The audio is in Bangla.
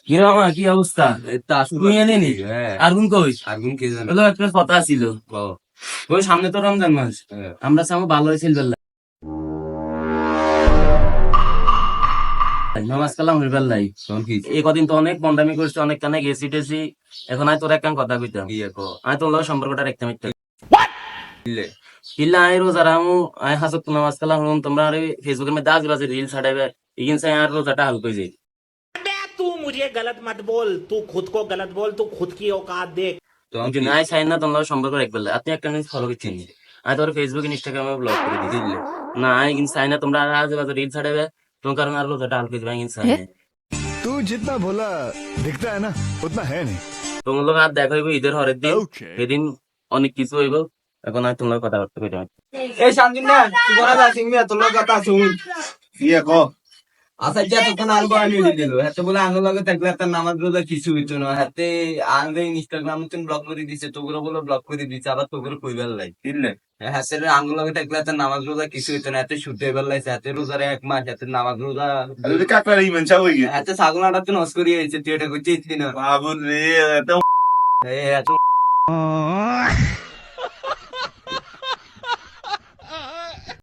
কিরকম কি অবস্থা? তুই এনে নি আরগুন কই? আগুন কে জানে? হলো একটা কথা ছিল, ওই সামনে তো রমজান মাস, আমরা চাবো ভালো হয়েছিল নামাজ কালাম হইবার বেল্লাই। তখন কি এই কদিন তো অনেক বন্ডামি করছি, অনেক কানে গেছি টেছি। এখন আয় তোর একখান কথা কইতাম, ইয়ে কো আয় তোর লগে সম্পর্কটা রাখতাম একটু। দিলে ইল্লা আয় রোজা রামু, আয় হাসত নামাজ কালাম হন, তোমরা ফেসবুকের মধ্যে আজ বাজে রিল ছাড়াইবে, ইগিন চাই আর রোজাটা হালকা হয়ে যায়। तू मुझे गलत मत बोल, तू खुद को गलत बोल, तू खुद की औकात देख। তখন কি আয় চাই না তোর লগে সম্পর্ক রাখবে, আপনি একটা জিনিস ফলো করছেন, আয় তোর ফেসবুক ইনস্টাগ্রামে ব্লক করে দিছি। দিলে না আয় কিন্তু চাই না তোমরা আজ বাজে রিল ছাড়াইবে, তোমার কারণে আর রোজাটা হালকা হয়ে যাবে, কিন্তু চাই না। तू जितना भोला दिखता है ना उतना है नहीं। তোমার লোক আর দেখা হইব ঈদের হরের দিন, Okay. সেদিন অনেক কিছু হইব। এখন আর তোমার কথাবার্তা কইতে হয়। এই শান্তি না তুই করা যাচ্ছিস মিয়া তোর লোক কথা শুন ইয়ে কো আচ্ছা যা তখন আর বানি দিল হাতে বলে আঙ্গুল লাগে থাকলে তার নামাজ রোজা কিছু হইতো না হাতে আঙ্গে ইনস্টাগ্রাম তুন ব্লক করে দিছে তোগুলো বলে ব্লক করে দিছে আবার তোগুলো কইবার লাই দিলে হাতে আঙ্গুল লাগে থাকলে তার নামাজ রোজা কিছু হইতো না হাতে শুতে এবার লাইছে হাতে রোজারে এক মাস হাতে নামাজ রোজা আরে কাকড়া এই মনসা হই গিয়ে হাতে ছাগল আটা তুই নষ্ট করিয়ে দিয়েছে তুই এটা করছিস না বাবু রে এত এত